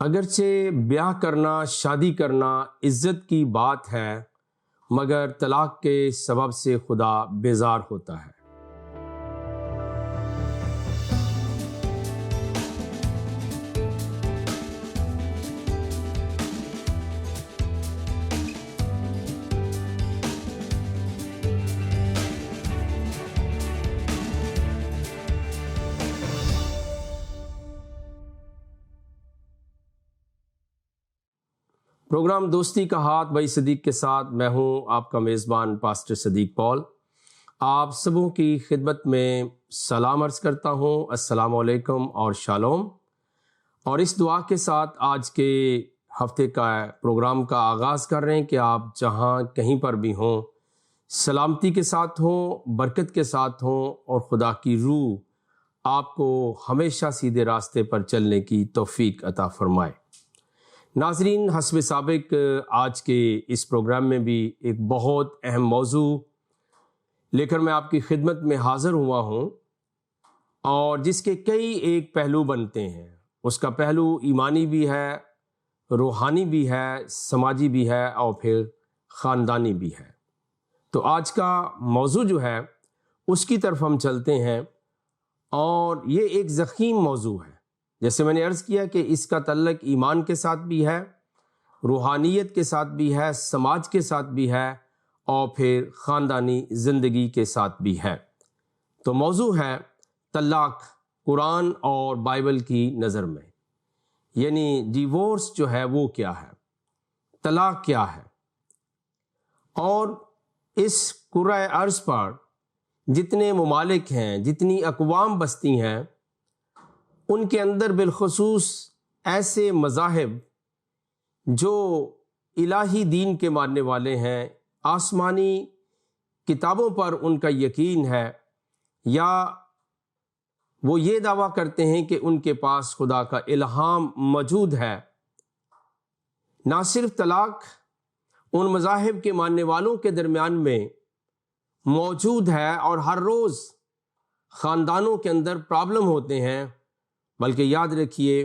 اگرچہ بیاہ کرنا، شادی کرنا عزت کی بات ہے، مگر طلاق کے سبب سے خدا بیزار ہوتا ہے۔ پروگرام دوستی کا ہاتھ بھائی صدیق کے ساتھ میں ہوں آپ کا میزبان پاسٹر صدیق پال۔ آپ سبوں کی خدمت میں سلام عرض کرتا ہوں، السلام علیکم اور شالوم۔ اور اس دعا کے ساتھ آج کے ہفتے کا پروگرام کا آغاز کر رہے ہیں کہ آپ جہاں کہیں پر بھی ہوں سلامتی کے ساتھ ہوں، برکت کے ساتھ ہوں، اور خدا کی روح آپ کو ہمیشہ سیدھے راستے پر چلنے کی توفیق عطا فرمائے۔ ناظرین، حسب سابق آج کے اس پروگرام میں بھی ایک بہت اہم موضوع لے کر میں آپ کی خدمت میں حاضر ہوا ہوں، اور جس کے کئی ایک پہلو بنتے ہیں۔ اس کا پہلو ایمانی بھی ہے، روحانی بھی ہے، سماجی بھی ہے، اور پھر خاندانی بھی ہے۔ تو آج کا موضوع جو ہے اس کی طرف ہم چلتے ہیں، اور یہ ایک ضخیم موضوع ہے۔ جیسے میں نے عرض کیا کہ اس کا تعلق ایمان کے ساتھ بھی ہے، روحانیت کے ساتھ بھی ہے، سماج کے ساتھ بھی ہے، اور پھر خاندانی زندگی کے ساتھ بھی ہے۔ تو موضوع ہے طلاق قرآن اور بائبل کی نظر میں، یعنی ڈیورس جو ہے وہ کیا ہے، طلاق کیا ہے۔ اور اس کرۂ ارض پر جتنے ممالک ہیں، جتنی اقوام بستی ہیں، ان کے اندر بالخصوص ایسے مذاہب جو الہی دین کے ماننے والے ہیں، آسمانی کتابوں پر ان کا یقین ہے، یا وہ یہ دعویٰ کرتے ہیں کہ ان کے پاس خدا کا الہام موجود ہے۔ نہ صرف طلاق ان مذاہب کے ماننے والوں کے درمیان میں موجود ہے اور ہر روز خاندانوں کے اندر پرابلم ہوتے ہیں، بلکہ یاد رکھیے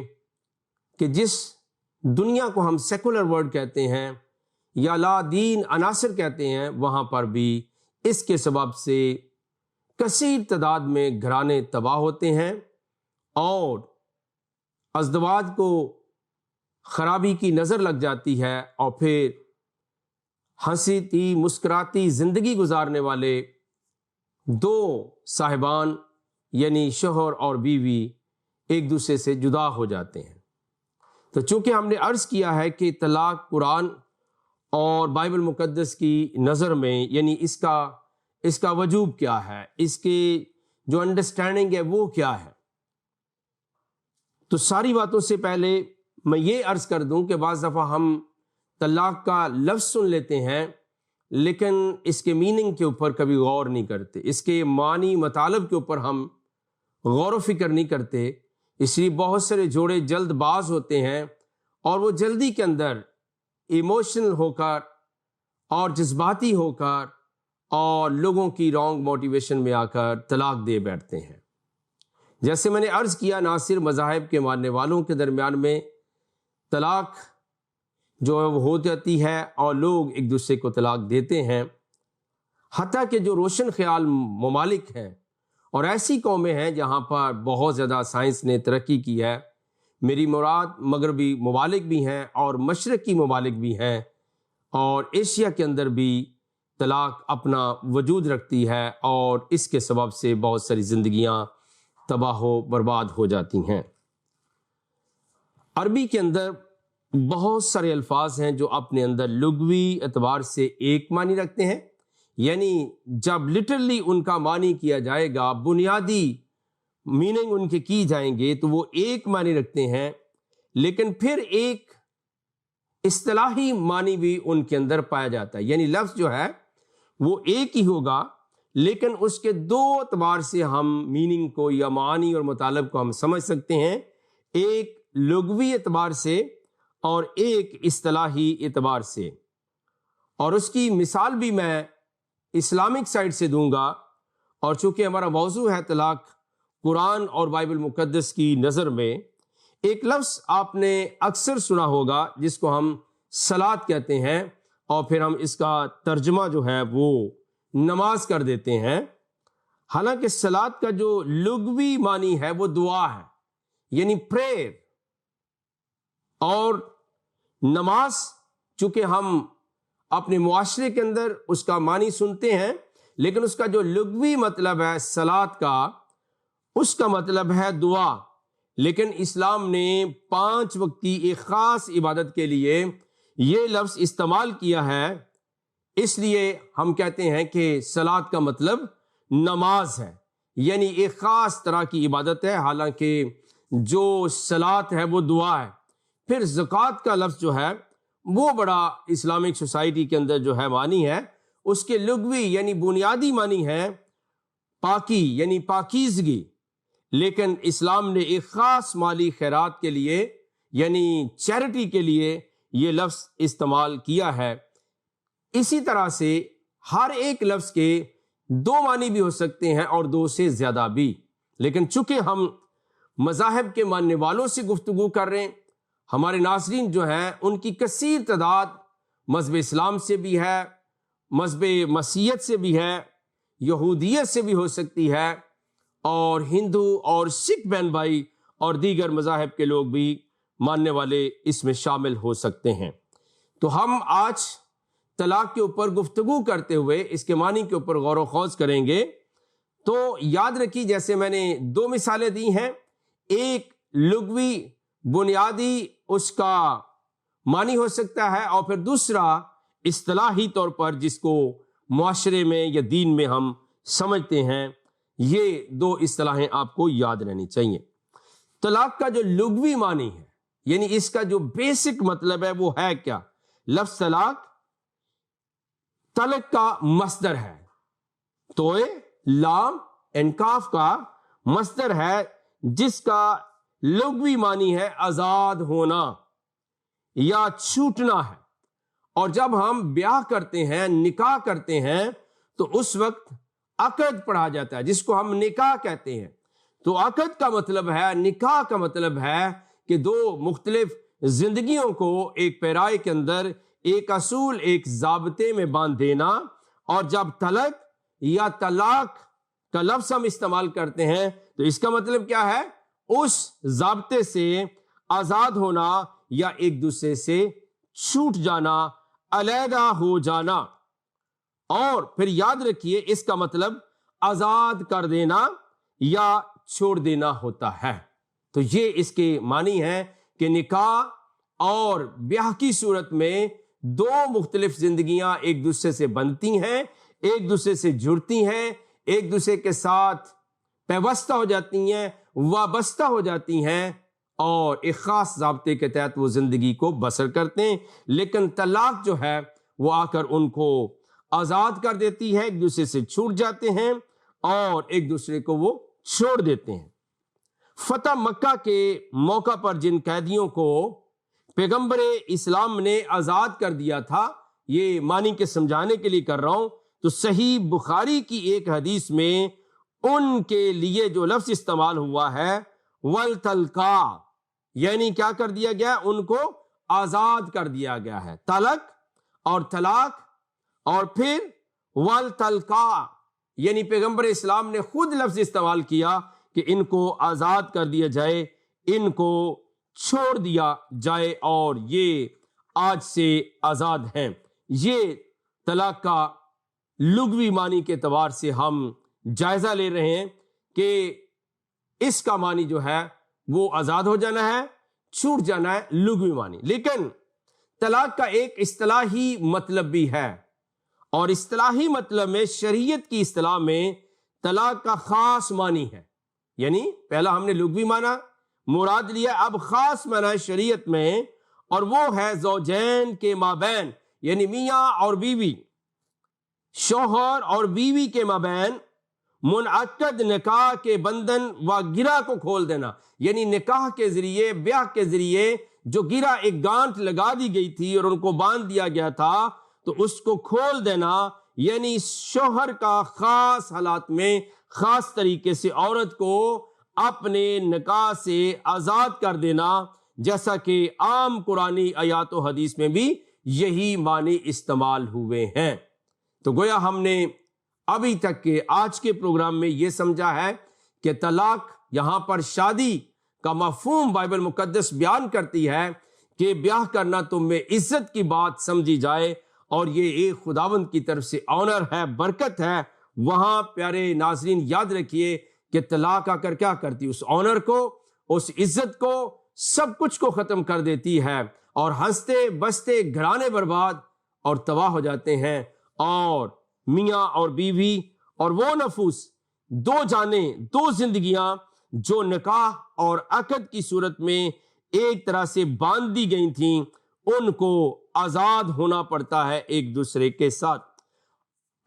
کہ جس دنیا کو ہم سیکولر ورلڈ کہتے ہیں یا لا دین عناصر کہتے ہیں، وہاں پر بھی اس کے سبب سے کثیر تعداد میں گھرانے تباہ ہوتے ہیں، اور ازدواج کو خرابی کی نظر لگ جاتی ہے، اور پھر ہنسی مسکراتی زندگی گزارنے والے دو صاحبان یعنی شوہر اور بیوی ایک دوسرے سے جدا ہو جاتے ہیں۔ تو چونکہ ہم نے عرض کیا ہے کہ طلاق قرآن اور بائبل مقدس کی نظر میں، یعنی اس کا وجوب کیا ہے، اس کے جو انڈرسٹینڈنگ ہے وہ کیا ہے، تو ساری باتوں سے پہلے میں یہ عرض کر دوں کہ بعض دفعہ ہم طلاق کا لفظ سن لیتے ہیں، لیکن اس کے میننگ کے اوپر کبھی غور نہیں کرتے، اس کے معنی مطالب کے اوپر ہم غور و فکر نہیں کرتے۔ اس لیے بہت سارے جوڑے جلد باز ہوتے ہیں، اور وہ جلدی کے اندر ایموشنل ہو کر اور جذباتی ہو کر اور لوگوں کی رانگ موٹیویشن میں آ کر طلاق دے بیٹھتے ہیں۔ جیسے میں نے عرض کیا، نہ صرف مذاہب کے ماننے والوں کے درمیان میں طلاق جو ہے وہ ہو جاتی ہے، اور لوگ ایک دوسرے کو طلاق دیتے ہیں، حتیٰ کہ جو روشن خیال ممالک ہیں اور ایسی قومیں ہیں جہاں پر بہت زیادہ سائنس نے ترقی کی ہے، میری مراد مغربی ممالک بھی ہیں اور مشرقی ممالک بھی ہیں، اور ایشیا کے اندر بھی طلاق اپنا وجود رکھتی ہے، اور اس کے سبب سے بہت ساری زندگیاں تباہ و برباد ہو جاتی ہیں۔ عربی کے اندر بہت سارے الفاظ ہیں جو اپنے اندر لغوی اعتبار سے ایک معنی رکھتے ہیں، یعنی جب لٹرلی ان کا معنی کیا جائے گا، بنیادی میننگ ان کے کی جائیں گے، تو وہ ایک معنی رکھتے ہیں، لیکن پھر ایک اصطلاحی معنی بھی ان کے اندر پایا جاتا ہے۔ یعنی لفظ جو ہے وہ ایک ہی ہوگا، لیکن اس کے دو اعتبار سے ہم میننگ کو یا معنی اور مطالب کو ہم سمجھ سکتے ہیں، ایک لغوی اعتبار سے اور ایک اصطلاحی اعتبار سے۔ اور اس کی مثال بھی میں اسلامک سائڈ سے دوں گا، اور چونکہ ہمارا موضوع ہے طلاق قرآن اور بائبل مقدس کی نظر میں، ایک لفظ آپ نے اکثر سنا ہوگا جس کو ہم صلاۃ کہتے ہیں، اور پھر ہم اس کا ترجمہ جو ہے وہ نماز کر دیتے ہیں۔ حالانکہ صلاۃ کا جو لغوی معنی ہے وہ دعا ہے، یعنی پریئر، اور نماز چونکہ ہم اپنے معاشرے کے اندر اس کا معنی سنتے ہیں، لیکن اس کا جو لغوی مطلب ہے صلاۃ کا، اس کا مطلب ہے دعا۔ لیکن اسلام نے 5 وقت کی ایک خاص عبادت کے لیے یہ لفظ استعمال کیا ہے، اس لیے ہم کہتے ہیں کہ صلاۃ کا مطلب نماز ہے، یعنی ایک خاص طرح کی عبادت ہے، حالانکہ جو صلاۃ ہے وہ دعا ہے۔ پھر زکوٰۃ کا لفظ جو ہے وہ بڑا اسلامک سوسائٹی کے اندر جو ہے معنی ہے، اس کے لغوی یعنی بنیادی معنی ہے پاکی یعنی پاکیزگی، لیکن اسلام نے ایک خاص مالی خیرات کے لیے یعنی چیریٹی کے لیے یہ لفظ استعمال کیا ہے۔ اسی طرح سے ہر ایک لفظ کے 2 معنی بھی ہو سکتے ہیں اور 2 سے زیادہ بھی، لیکن چونکہ ہم مذاہب کے ماننے والوں سے گفتگو کر رہے ہیں، ہمارے ناظرین جو ہیں ان کی کثیر تعداد مذہب اسلام سے بھی ہے، مذہب مسیحیت سے بھی ہے، یہودیت سے بھی ہو سکتی ہے، اور ہندو اور سکھ بہن بھائی اور دیگر مذاہب کے لوگ بھی ماننے والے اس میں شامل ہو سکتے ہیں۔ تو ہم آج طلاق کے اوپر گفتگو کرتے ہوئے اس کے معنی کے اوپر غور و خوض کریں گے۔ تو یاد رکھیے، جیسے میں نے 2 مثالیں دی ہیں، ایک لغوی بنیادی اس کا معنی ہو سکتا ہے، اور پھر دوسرا اصطلاحی طور پر جس کو معاشرے میں یا دین میں ہم سمجھتے ہیں۔ یہ 2 اصطلاحیں آپ کو یاد رہنی چاہیے۔ طلاق کا جو لغوی معنی ہے، یعنی اس کا جو بیسک مطلب ہے وہ ہے کیا؟ لفظ طلاق طلق کا مصدر ہے، توئے لام انکاف کا مصدر ہے، جس کا لغوی معنی ہے آزاد ہونا یا چھوٹنا ہے۔ اور جب ہم بیاہ کرتے ہیں، نکاح کرتے ہیں، تو اس وقت عقد پڑھا جاتا ہے جس کو ہم نکاح کہتے ہیں۔ تو عقد کا مطلب ہے، نکاح کا مطلب ہے کہ 2 مختلف زندگیوں کو ایک پیرائے کے اندر ایک اصول، ایک ضابطے میں باندھ دینا۔ اور جب طلق یا طلاق کا لفظ ہم استعمال کرتے ہیں تو اس کا مطلب کیا ہے؟ اس ضابطے سے آزاد ہونا یا ایک دوسرے سے چھوٹ جانا، علیحدہ ہو جانا۔ اور پھر یاد رکھیے اس کا مطلب آزاد کر دینا یا چھوڑ دینا ہوتا ہے۔ تو یہ اس کے معنی ہے کہ نکاح اور بیاہ کی صورت میں 2 مختلف زندگیاں ایک دوسرے سے بنتی ہیں، ایک دوسرے سے جڑتی ہیں، ایک دوسرے کے ساتھ پیوستہ ہو جاتی ہیں، وابستہ ہو جاتی ہیں، اور ایک خاص ضابطے کے تحت وہ زندگی کو بسر کرتے ہیں۔ لیکن طلاق جو ہے وہ آ کر ان کو آزاد کر دیتی ہے، ایک دوسرے سے چھوٹ جاتے ہیں اور ایک دوسرے کو وہ چھوڑ دیتے ہیں۔ فتح مکہ کے موقع پر جن قیدیوں کو پیغمبر اسلام نے آزاد کر دیا تھا، یہ معنی کے سمجھانے کے لیے کر رہا ہوں، تو صحیح بخاری کی ایک حدیث میں ان کے لیے جو لفظ استعمال ہوا ہے والتلقا، یعنی کیا کر دیا گیا؟ ان کو آزاد کر دیا گیا ہے۔ طلق اور طلاق، اور پھر والتلقا، یعنی پیغمبر اسلام نے خود لفظ استعمال کیا کہ ان کو آزاد کر دیا جائے، ان کو چھوڑ دیا جائے، اور یہ آج سے آزاد ہیں۔ یہ طلاق کا لغوی معنی کے اعتبار سے ہم جائزہ لے رہے ہیں کہ اس کا معنی جو ہے وہ آزاد ہو جانا ہے، چھوٹ جانا ہے، لغوی معنی۔ لیکن طلاق کا ایک اصطلاحی مطلب بھی ہے، اور اصطلاحی مطلب میں شریعت کی اصطلاح میں طلاق کا خاص معنی ہے، یعنی پہلا ہم نے لغوی معنی مراد لیا، اب خاص معنی شریعت میں، اور وہ ہے زوجین کے مابین، یعنی میاں اور بیوی، شوہر اور بیوی کے مابین منعقد نکاح کے بندھن و گرہ کو کھول دینا، یعنی نکاح کے ذریعے، بیاہ کے ذریعے جو گرہ، ایک گانٹھ لگا دی گئی تھی اور ان کو باندھ دیا گیا تھا، تو اس کو کھول دینا، یعنی شوہر کا خاص حالات میں خاص طریقے سے عورت کو اپنے نکاح سے آزاد کر دینا، جیسا کہ عام قرآنی آیات و حدیث میں بھی یہی معنی استعمال ہوئے ہیں۔ تو گویا ہم نے ابھی تک کے آج کے پروگرام میں یہ سمجھا ہے کہ طلاق یہاں پر شادی کا مفہوم بائبل مقدس بیان کرتی ہے کہ بیاہ کرنا تم میں عزت کی بات سمجھی جائے، اور یہ ایک خداوند کی طرف سے آنر ہے، برکت ہے۔ وہاں پیارے ناظرین یاد رکھیے کہ طلاق آ کر کیا کرتی، اس آنر کو، اس عزت کو، سب کچھ کو ختم کر دیتی ہے، اور ہنستے بستے گھرانے برباد اور تباہ ہو جاتے ہیں، اور میاں اور بیوی اور وہ نفوس، دو جانیں، دو زندگیاں جو نکاح اور عقد کی صورت میں ایک طرح سے باندھ دی گئی تھیں، ان کو آزاد ہونا پڑتا ہے ایک دوسرے کے ساتھ۔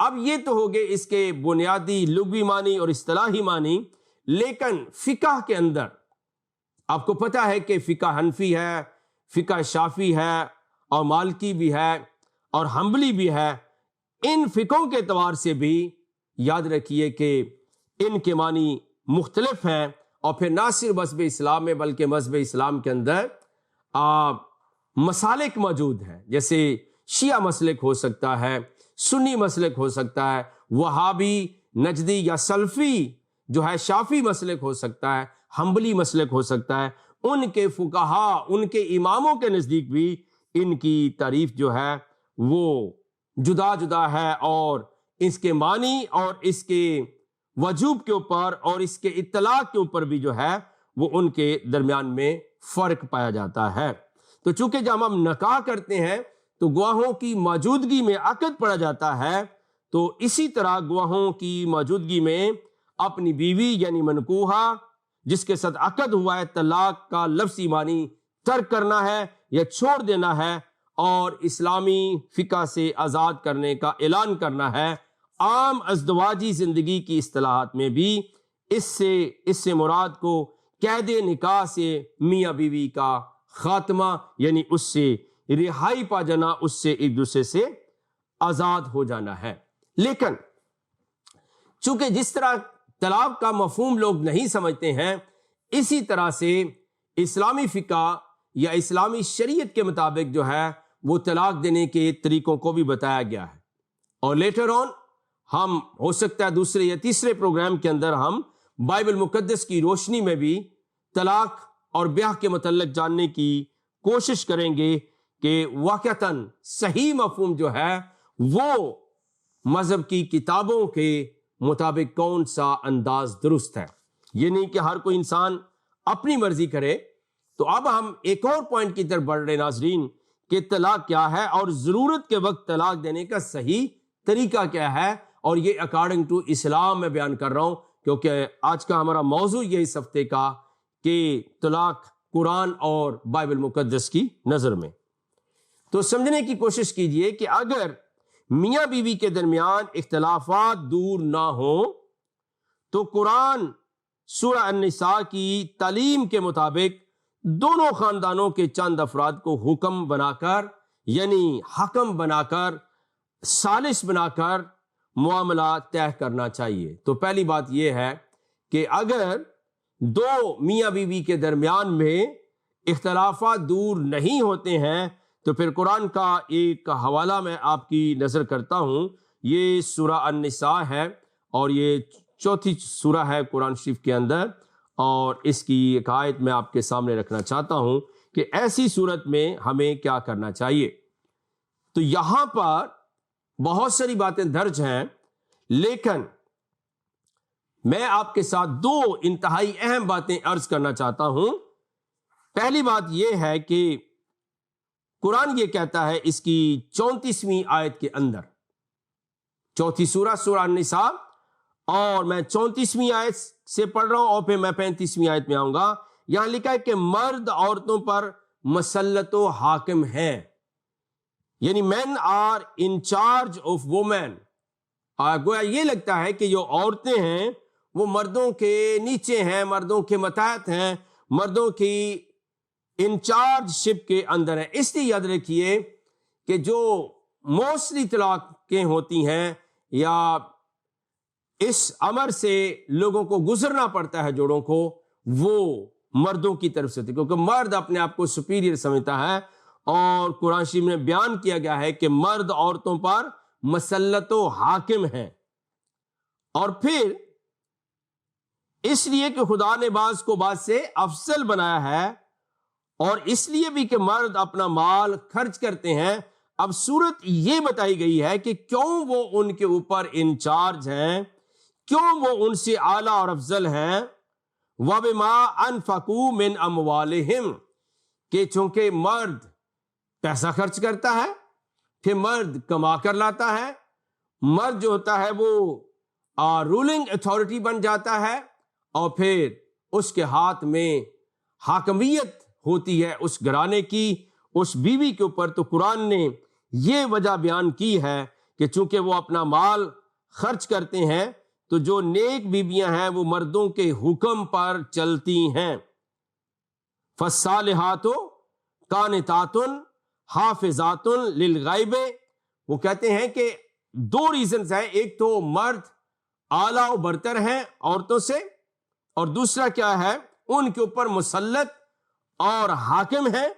اب یہ تو ہو گئے اس کے بنیادی لغوی معنی اور اصطلاحی معنی، لیکن فقہ کے اندر آپ کو پتہ ہے کہ فقہ حنفی ہے، فقہ شافی ہے، اور مالکی بھی ہے، اور حنبلی بھی ہے۔ ان فقہوں کے اعتبار سے بھی یاد رکھیے کہ ان کے معنی مختلف ہیں، اور پھر نہ صرف مذہب اسلام میں بلکہ مذہب اسلام کے اندر مسالک موجود ہیں، جیسے شیعہ مسلک ہو سکتا ہے، سنی مسلک ہو سکتا ہے، وہابی، نجدی یا سلفی جو ہے شافی مسلک ہو سکتا ہے، حنبلی مسلک ہو سکتا ہے۔ ان کے فقہا، ان کے اماموں کے نزدیک بھی ان کی تعریف جو ہے وہ جدا جدا ہے، اور اس کے معنی اور اس کے وجوب کے اوپر اور اس کے اطلاق کے اوپر بھی جو ہے وہ ان کے درمیان میں فرق پایا جاتا ہے۔ تو چونکہ جب ہم نکاح کرتے ہیں تو گواہوں کی موجودگی میں عقد پڑا جاتا ہے، تو اسی طرح گواہوں کی موجودگی میں اپنی بیوی یعنی منکوحہ جس کے ساتھ عقد ہوا ہے، طلاق کا لفظی معنی ترک کرنا ہے یا چھوڑ دینا ہے، اور اسلامی فقہ سے آزاد کرنے کا اعلان کرنا ہے۔ عام ازدواجی زندگی کی اصطلاحات میں بھی اس سے مراد کو قید نکاح سے میاں بیوی کا خاتمہ، یعنی اس سے رہائی پا جانا، اس سے ایک دوسرے سے آزاد ہو جانا ہے۔ لیکن چونکہ جس طرح طلاق کا مفہوم لوگ نہیں سمجھتے ہیں، اسی طرح سے اسلامی فقہ یا اسلامی شریعت کے مطابق جو ہے وہ طلاق دینے کے طریقوں کو بھی بتایا گیا ہے، اور لیٹر آن ہم ہو سکتا ہے دوسرے یا تیسرے پروگرام کے اندر ہم بائبل مقدس کی روشنی میں بھی طلاق اور بیاہ کے متعلق جاننے کی کوشش کریں گے کہ واقعتاً صحیح مفہوم جو ہے وہ مذہب کی کتابوں کے مطابق کون سا انداز درست ہے۔ یہ نہیں کہ ہر کوئی انسان اپنی مرضی کرے۔ تو اب ہم ایک اور پوائنٹ کی طرف بڑھ رہے ناظرین کہ طلاق کیا ہے، اور ضرورت کے وقت طلاق دینے کا صحیح طریقہ کیا ہے، اور یہ اکارڈنگ ٹو اسلام میں بیان کر رہا ہوں، کیونکہ آج کا ہمارا موضوع یہ اس ہفتے کا کہ طلاق قرآن اور بائبل مقدس کی نظر میں۔ تو سمجھنے کی کوشش کیجئے کہ اگر میاں بیوی کے درمیان اختلافات دور نہ ہوں تو قرآن سورہ النساء کی تعلیم کے مطابق دونوں خاندانوں کے چند افراد کو حکم بنا کر، یعنی حکم بنا کر، ثالث بنا کر معاملہ طے کرنا چاہیے۔ تو پہلی بات یہ ہے کہ اگر دو میاں بیوی کے درمیان میں اختلافات دور نہیں ہوتے ہیں تو پھر قرآن کا ایک حوالہ میں آپ کی نظر کرتا ہوں۔ یہ سورہ النساء ہے، اور یہ چوتھی سورہ ہے قرآن شریف کے اندر، اور اس کی ایک آیت میں آپ کے سامنے رکھنا چاہتا ہوں کہ ایسی صورت میں ہمیں کیا کرنا چاہیے۔ تو یہاں پر بہت ساری باتیں درج ہیں، لیکن میں آپ کے ساتھ دو انتہائی اہم باتیں عرض کرنا چاہتا ہوں۔ پہلی بات یہ ہے کہ قرآن یہ کہتا ہے اس کی 34ویں آیت کے اندر، چوتھی سورہ النساء، اور میں 34ویں آیت سے پڑھ رہا ہوں اور پھر میں 35ویں آیت میں آؤں گا۔ یہاں لکھا ہے کہ مرد عورتوں پر مسلط و حاکم ہیں، یعنی men are in charge of women. گویا یہ لگتا ہے کہ جو عورتیں ہیں وہ مردوں کے نیچے ہیں، مردوں کے ماتحت ہیں، مردوں کی انچارج شپ کے اندر ہیں۔ اس لیے یاد رکھیے کہ جو موسٹلی طلاقیں ہوتی ہیں یا اس امر سے لوگوں کو گزرنا پڑتا ہے جوڑوں کو، وہ مردوں کی طرف سے ہوتی ہے، کیونکہ مرد اپنے آپ کو سپیریئر سمجھتا ہے، اور قرآن شریف میں بیان کیا گیا ہے کہ مرد عورتوں پر مسلط و حاکم ہیں۔ اور پھر اس لیے کہ خدا نے بعض کو بعض سے افضل بنایا ہے، اور اس لیے بھی کہ مرد اپنا مال خرچ کرتے ہیں، اب صورت یہ بتائی گئی ہے کہ کیوں وہ ان کے اوپر انچارج ہیں، کیوں وہ ان سے اعلیٰ اور افضل ہیں۔ وَبِمَا أَنفَقُوا مِنْ أَمْوَالِهِمْ، کہ چونکہ مرد پیسہ خرچ کرتا ہے، پھر مرد کما کر لاتا ہے، مرد جو ہوتا ہے وہ رولنگ اتھارٹی بن جاتا ہے، اور پھر اس کے ہاتھ میں حاکمیت ہوتی ہے اس گھرانے کی، اس بیوی کے اوپر۔ تو قرآن نے یہ وجہ بیان کی ہے کہ چونکہ وہ اپنا مال خرچ کرتے ہیں، تو جو نیک بیویاں ہیں وہ مردوں کے حکم پر چلتی ہیں۔ فالصالحات قانتات حافظات للغیب، وہ کہتے ہیں کہ دو ریزنز ہیں، ایک تو مرد اعلیٰ و برتر ہیں عورتوں سے، اور دوسرا کیا ہے، ان کے اوپر مسلط اور حاکم ہیں،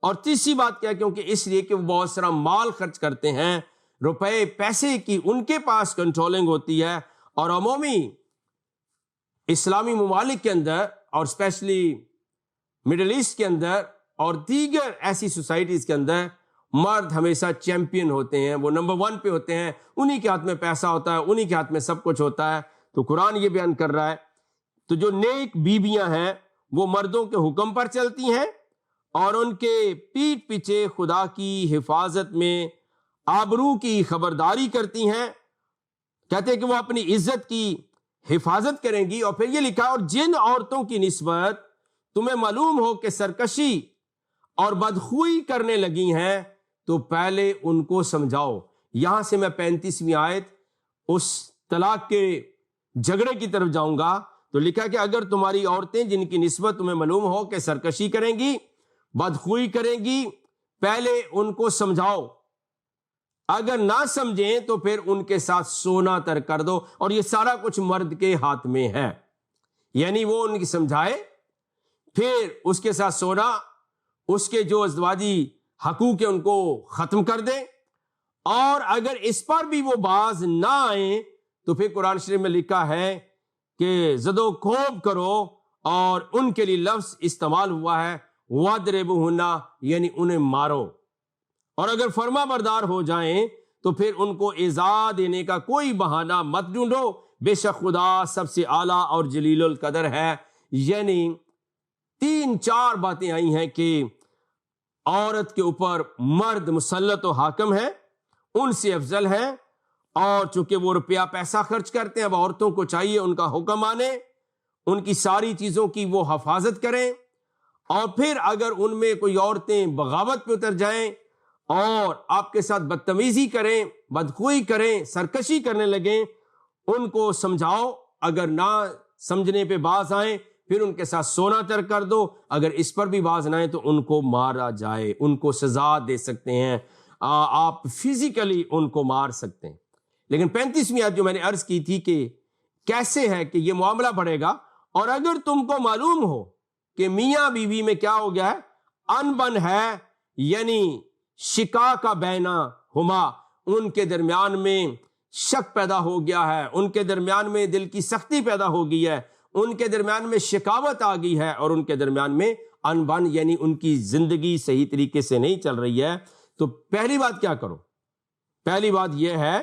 اور تیسری بات کیا ہے، کیونکہ اس لیے کہ وہ بہت سارا مال خرچ کرتے ہیں، روپے پیسے کی ان کے پاس کنٹرولنگ ہوتی ہے۔ اور عمومی اسلامی ممالک کے اندر، اور اسپیشلی مڈل ایسٹ کے اندر اور دیگر ایسی سوسائٹیز کے اندر، مرد ہمیشہ چیمپئن ہوتے ہیں، وہ نمبر 1 پہ ہوتے ہیں، انہی کے ہاتھ میں پیسہ ہوتا ہے، انہی کے ہاتھ میں سب کچھ ہوتا ہے۔ تو قرآن یہ بیان کر رہا ہے، تو جو نیک بیویاں ہیں وہ مردوں کے حکم پر چلتی ہیں، اور ان کے پیٹھ پیچھے خدا کی حفاظت میں آبرو کی خبرداری کرتی ہیں۔ کہتے ہیں کہ وہ اپنی عزت کی حفاظت کریں گی۔ اور پھر یہ لکھا، اور جن عورتوں کی نسبت تمہیں معلوم ہو کہ سرکشی اور بدخوئی کرنے لگی ہیں، تو پہلے ان کو سمجھاؤ۔ یہاں سے میں 35ویں آیت اس طلاق کے جھگڑے کی طرف جاؤں گا۔ تو لکھا کہ اگر تمہاری عورتیں جن کی نسبت تمہیں معلوم ہو کہ سرکشی کریں گی، بدخوئی کریں گی، پہلے ان کو سمجھاؤ، اگر نہ سمجھیں تو پھر ان کے ساتھ سونا ترک کر دو۔ اور یہ سارا کچھ مرد کے ہاتھ میں ہے، یعنی وہ ان کی سمجھائے، پھر اس کے ساتھ سونا، اس کے جو ازدواجی حقوق ہیں ان کو ختم کر دیں، اور اگر اس پر بھی وہ باز نہ آئیں تو پھر قرآن شریف میں لکھا ہے کہ زد و کوب کرو، اور ان کے لیے لفظ استعمال ہوا ہے وَاضْرِبُوهُنَّ، یعنی انہیں مارو۔ اور اگر فرما بردار ہو جائیں تو پھر ان کو ایذا دینے کا کوئی بہانہ مت ڈھونڈو، بے شک خدا سب سے اعلیٰ اور جلیل القدر ہے۔ یعنی 3-4 باتیں آئی ہیں کہ عورت کے اوپر مرد مسلط و حاکم ہے، ان سے افضل ہیں، اور چونکہ وہ روپیہ پیسہ خرچ کرتے ہیں، اب عورتوں کو چاہیے ان کا حکم مانے، ان کی ساری چیزوں کی وہ حفاظت کریں۔ اور پھر اگر ان میں کوئی عورتیں بغاوت پہ اتر جائیں اور آپ کے ساتھ بدتمیزی کریں، بدخوئی کریں، سرکشی کرنے لگیں، ان کو سمجھاؤ، اگر نہ سمجھنے پہ باز آئیں پھر ان کے ساتھ سونا ترک کر دو، اگر اس پر بھی باز نہ آئیں تو ان کو مارا جائے، ان کو سزا دے سکتے ہیں، آپ فزیکلی ان کو مار سکتے ہیں۔ لیکن 35ویں آیت جو میں نے عرض کی تھی کہ کیسے ہے کہ یہ معاملہ بڑھے گا، اور اگر تم کو معلوم ہو کہ میاں بیوی میں کیا ہو گیا ہے، ان بن ہے، یعنی شقاق بینہما، ان کے درمیان میں شک پیدا ہو گیا ہے، ان کے درمیان میں دل کی سختی پیدا ہو گئی ہے، ان کے درمیان میں شکاوت آ گئی ہے، اور ان کے درمیان میں ان بن، یعنی ان کی زندگی صحیح طریقے سے نہیں چل رہی ہے، تو پہلی بات کیا کرو؟ پہلی بات یہ ہے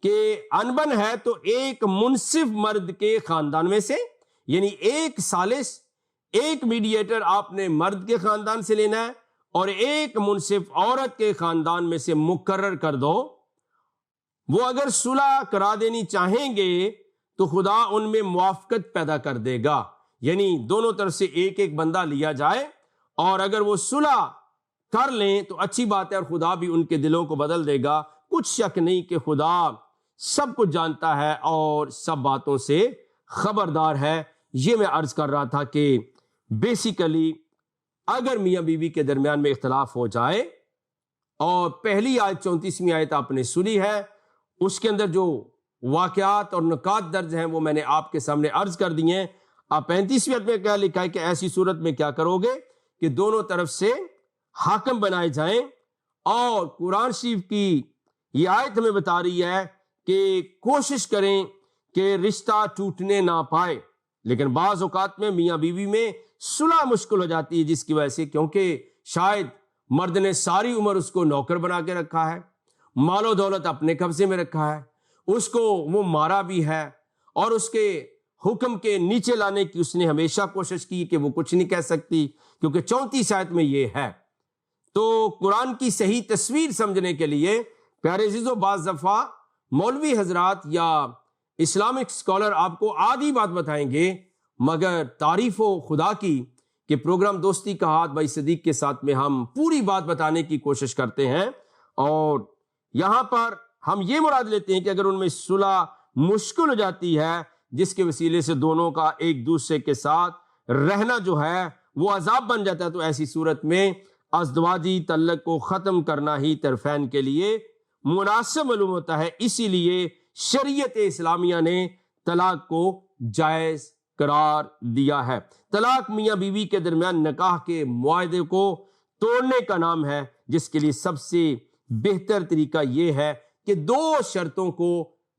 کہ ان بن ہے تو ایک منصف مرد کے خاندان میں سے، یعنی ایک ثالث، ایک میڈییٹر آپ نے مرد کے خاندان سے لینا ہے، اور ایک منصف عورت کے خاندان میں سے مقرر کر دو۔ وہ اگر صلح کرا دینی چاہیں گے تو خدا ان میں موافقت پیدا کر دے گا، یعنی دونوں طرف سے ایک ایک بندہ لیا جائے، اور اگر وہ صلح کر لیں تو اچھی بات ہے، اور خدا بھی ان کے دلوں کو بدل دے گا۔ کچھ شک نہیں کہ خدا سب کچھ جانتا ہے اور سب باتوں سے خبردار ہے۔ یہ میں عرض کر رہا تھا کہ بیسیکلی اگر میاں بیوی کے درمیان میں اختلاف ہو جائے، اور پہلی آیت 34ویں آیت آپ نے سنی ہے، اس کے اندر جو واقعات اور نکات درج ہیں وہ میں نے آپ کے سامنے عرض کر دیے ہیں۔ اب 35ویں آیت میں کیا لکھا ہے کہ ایسی صورت میں کیا کرو گے کہ دونوں طرف سے حاکم بنائے جائیں، اور قرآن شریف کی یہ آیت ہمیں بتا رہی ہے کہ کوشش کریں کہ رشتہ ٹوٹنے نہ پائے، لیکن بعض اوقات میں میاں بیوی میں صلح مشکل ہو جاتی ہے، جس کی وجہ سے کیونکہ شاید مرد نے ساری عمر اس کو نوکر بنا کے رکھا ہے، مال و دولت اپنے قبضے میں رکھا ہے، اس کو وہ مارا بھی ہے، اور اس کے حکم کے نیچے لانے کی اس نے ہمیشہ کوشش کی کہ وہ کچھ نہیں کہہ سکتی، کیونکہ 34 آیت میں یہ ہے۔ تو قرآن کی صحیح تصویر سمجھنے کے لیے پیارے عزیزو، بعض دفعہ مولوی حضرات یا اسلامک اسکالر آپ کو آدھی بات بتائیں گے، مگر تعریف و خدا کی کہ پروگرام دوستی کا ہاتھ بھائی صدیق کے ساتھ میں ہم پوری بات بتانے کی کوشش کرتے ہیں، اور یہاں پر ہم یہ مراد لیتے ہیں کہ اگر ان میں صلح مشکل ہو جاتی ہے، جس کے وسیلے سے دونوں کا ایک دوسرے کے ساتھ رہنا جو ہے وہ عذاب بن جاتا ہے، تو ایسی صورت میں ازدواجی تعلق کو ختم کرنا ہی طرفین کے لیے مناسب معلوم ہوتا ہے۔ اسی لیے شریعت اسلامیہ نے طلاق کو جائز قرار دیا ہے۔ طلاق میاں بیوی کے درمیان نکاح کے معاہدے کو توڑنے کا نام ہے، جس کے لیے سب سے بہتر طریقہ یہ ہے کہ 2 شرطوں کو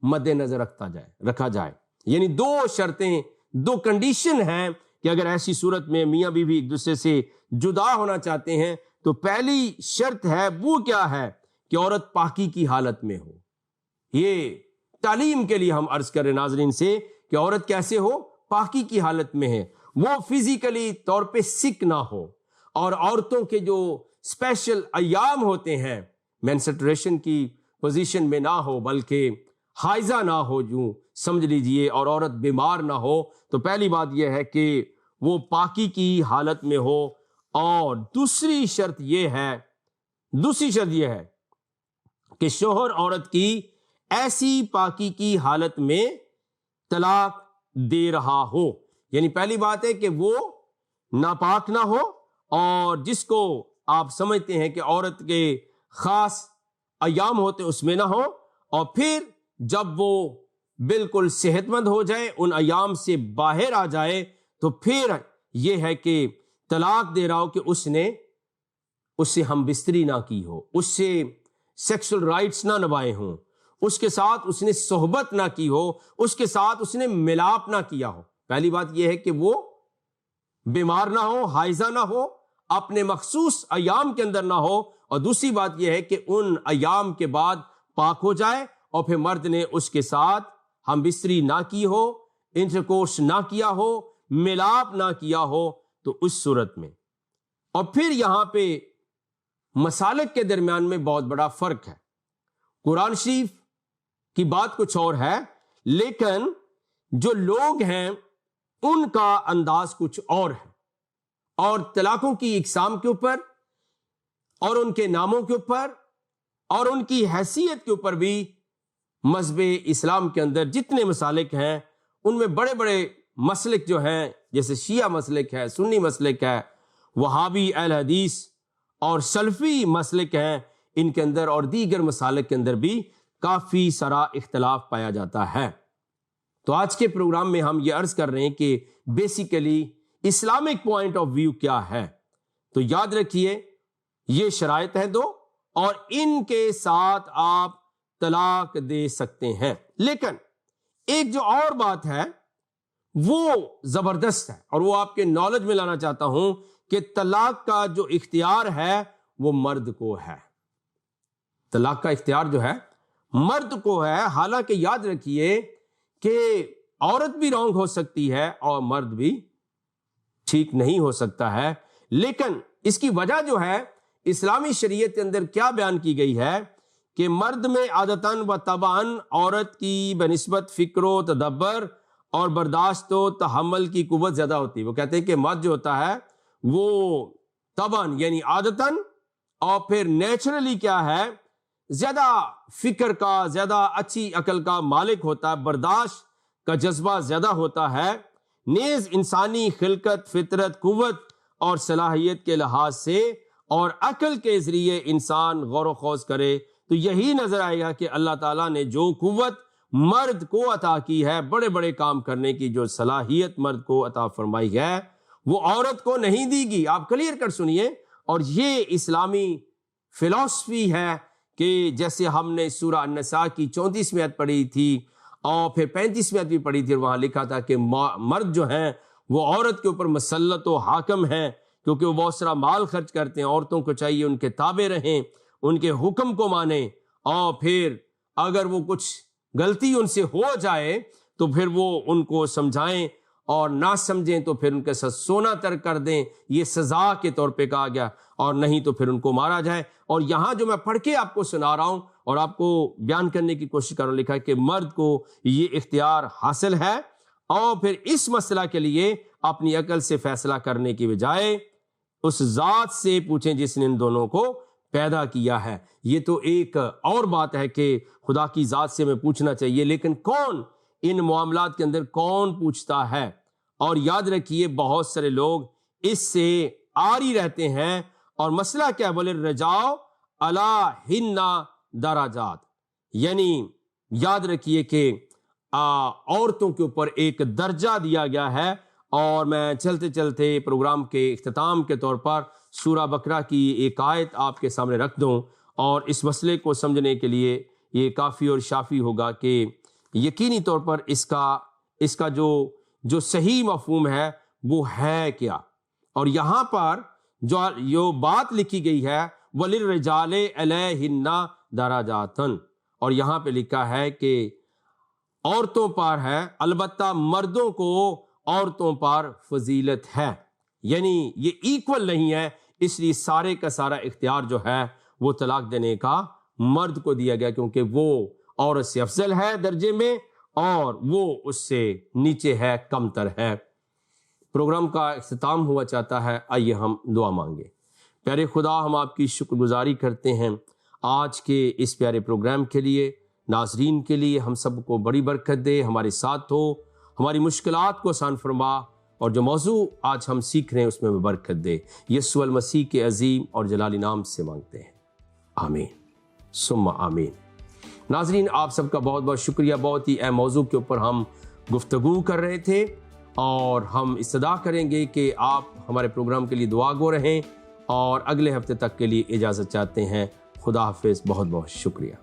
مد نظر رکھا جائے، یعنی 2 شرطیں، 2 کنڈیشن ہیں کہ اگر ایسی صورت میں میاں بیوی ایک دوسرے سے جدا ہونا چاہتے ہیں تو پہلی شرط ہے، وہ کیا ہے کہ عورت پاکی کی حالت میں ہو۔ یہ تعلیم کے لیے ہم عرض کر رہے ناظرین سے کہ عورت کیسے ہو، پاکی کی حالت میں ہے، وہ فزیکلی طور پہ سک نہ ہو، اور عورتوں کے جو اسپیشل ایام ہوتے ہیں مینسٹریشن کی پوزیشن میں نہ ہو، بلکہ حائضہ نہ ہو جو سمجھ لیجئے، اور عورت بیمار نہ ہو۔ تو پہلی بات یہ ہے کہ وہ پاکی کی حالت میں ہو، اور دوسری شرط یہ ہے کہ شوہر عورت کی ایسی پاکی کی حالت میں طلاق دے رہا ہو، یعنی پہلی بات ہے کہ وہ ناپاک نہ ہو، اور جس کو آپ سمجھتے ہیں کہ عورت کے خاص ایام ہوتے اس میں نہ ہو، اور پھر جب وہ بالکل صحت مند ہو جائے، ان ایام سے باہر آ جائے، تو پھر یہ ہے کہ طلاق دے رہا ہو کہ اس نے اس سے ہم بستری نہ کی ہو، اس سے سیکسول رائٹس نہ نبھائے ہوں، اس کے ساتھ اس نے صحبت نہ کی ہو، اس کے ساتھ اس نے ملاپ نہ کیا ہو۔ پہلی بات یہ ہے کہ وہ بیمار نہ ہو، حائضہ نہ ہو، اپنے مخصوص ایام کے اندر نہ ہو، اور دوسری بات یہ ہے کہ ان ایام کے بعد پاک ہو جائے، اور پھر مرد نے اس کے ساتھ ہم بستری نہ کی ہو، انٹرکورس نہ کیا ہو، ملاپ نہ کیا ہو، تو اس صورت میں۔ اور پھر یہاں پہ مسالک کے درمیان میں بہت بڑا فرق ہے۔ قرآن شریف کی بات کچھ اور ہے، لیکن جو لوگ ہیں ان کا انداز کچھ اور ہے، اور طلاقوں کی اقسام کے اوپر، اور ان کے ناموں کے اوپر، اور ان کی حیثیت کے اوپر بھی مذہب اسلام کے اندر جتنے مسالک ہیں ان میں بڑے بڑے مسلک جو ہیں، جیسے شیعہ مسلک ہے، سنی مسلک ہے، وہابی اہل حدیث اور سلفی مسلک ہیں، ان کے اندر اور دیگر مسالک کے اندر بھی کافی سارا اختلاف پایا جاتا ہے۔ تو آج کے پروگرام میں ہم یہ عرض کر رہے ہیں کہ basically Islamic point of view کیا ہے۔ تو یاد رکھیے یہ شرائط ہیں 2، اور ان کے ساتھ آپ طلاق دے سکتے ہیں، لیکن ایک جو اور بات ہے وہ زبردست ہے، اور وہ آپ کے نالج میں لانا چاہتا ہوں کہ طلاق کا جو اختیار ہے وہ مرد کو ہے۔ طلاق کا اختیار جو ہے مرد کو ہے، حالانکہ یاد رکھیے کہ عورت بھی رانگ ہو سکتی ہے اور مرد بھی ٹھیک نہیں ہو سکتا ہے، لیکن اس کی وجہ جو ہے اسلامی شریعت کے اندر کیا بیان کی گئی ہے کہ مرد میں عادتاً و طبعاً عورت کی بنسبت فکر و تدبر اور برداشت و تحمل کی قوت زیادہ ہوتی ہے۔ وہ کہتے ہیں کہ مرد جو ہوتا ہے وہ طبعاً یعنی عادتاً اور پھر نیچرلی کیا ہے، زیادہ فکر کا، زیادہ اچھی عقل کا مالک ہوتا ہے، برداشت کا جذبہ زیادہ ہوتا ہے، نیز انسانی خلقت، فطرت، قوت اور صلاحیت کے لحاظ سے اور عقل کے ذریعے انسان غور و خوض کرے تو یہی نظر آئے گا کہ اللہ تعالیٰ نے جو قوت مرد کو عطا کی ہے، بڑے بڑے کام کرنے کی جو صلاحیت مرد کو عطا فرمائی ہے وہ عورت کو نہیں دی گی۔ آپ کلیئر کر سنیے، اور یہ اسلامی فلسفی ہے کہ جیسے ہم نے سورہ النساء کی 34ویں آیت پڑھی تھی اور پھر 35ویں آیت بھی پڑھی تھی، اور وہاں لکھا تھا کہ مرد جو ہیں وہ عورت کے اوپر مسلط و حاکم ہیں، کیونکہ وہ بہت سارا مال خرچ کرتے ہیں۔ عورتوں کو چاہیے ان کے تابع رہیں، ان کے حکم کو مانیں، اور پھر اگر وہ کچھ غلطی ان سے ہو جائے تو پھر وہ ان کو سمجھائیں، اور نہ سمجھیں تو پھر ان کے ساتھ سونا ترک کر دیں، یہ سزا کے طور پہ کہا گیا، اور نہیں تو پھر ان کو مارا جائے۔ اور یہاں جو میں پڑھ کے آپ کو سنا رہا ہوں اور آپ کو بیان کرنے کی کوشش کر رہا ہوں، لکھا ہے کہ مرد کو یہ اختیار حاصل ہے، اور پھر اس مسئلہ کے لیے اپنی عقل سے فیصلہ کرنے کی بجائے اس ذات سے پوچھیں جس نے ان دونوں کو پیدا کیا ہے۔ یہ تو ایک اور بات ہے کہ خدا کی ذات سے ہمیں پوچھنا چاہیے، لیکن کون ان معاملات کے اندر کون پوچھتا ہے؟ اور یاد رکھیے بہت سارے لوگ اس سے آری رہتے ہیں، اور مسئلہ کیا بولے رجاؤ علیہن درجات، یعنی یاد رکھیے کہ عورتوں کے اوپر ایک درجہ دیا گیا ہے۔ اور میں چلتے چلتے پروگرام کے اختتام کے طور پر سورہ بقرہ کی ایک آیت آپ کے سامنے رکھ دوں، اور اس مسئلے کو سمجھنے کے لیے یہ کافی اور شافی ہوگا کہ یقینی طور پر اس کا جو صحیح مفہوم ہے وہ ہے کیا۔ اور یہاں پر جو بات لکھی گئی ہے وَلِلرِّجَالِ عَلَيْهِنَّ دَرَجَاتٌ، اور یہاں پہ لکھا ہے کہ عورتوں پر ہے، البتہ مردوں کو عورتوں پر فضیلت ہے، یعنی یہ ایکول نہیں ہے، اس لیے سارے کا سارا اختیار جو ہے وہ طلاق دینے کا مرد کو دیا گیا، کیونکہ وہ عورت سے افضل ہے درجے میں اور وہ اس سے نیچے ہے، کم تر ہے۔ پروگرام کا اختتام ہوا چاہتا ہے، آئیے ہم دعا مانگے۔ پیارے خدا، ہم آپ کی شکر گزاری کرتے ہیں آج کے اس پیارے پروگرام کے لیے، ناظرین کے لیے۔ ہم سب کو بڑی برکت دے، ہمارے ساتھ ہو، ہماری مشکلات کو آسان فرما، اور جو موضوع آج ہم سیکھ رہے ہیں اس میں برکت دے۔ یسوع المسیح کے عظیم اور جلالی نام سے مانگتے ہیں، آمین ثم آمین۔ ناظرین، آپ سب کا بہت بہت شکریہ۔ بہت ہی اہم موضوع کے اوپر ہم گفتگو کر رہے تھے، اور ہم استدعا کریں گے کہ آپ ہمارے پروگرام کے لیے دعا گو رہیں، اور اگلے ہفتے تک کے لیے اجازت چاہتے ہیں۔ خدا حافظ، بہت بہت شکریہ۔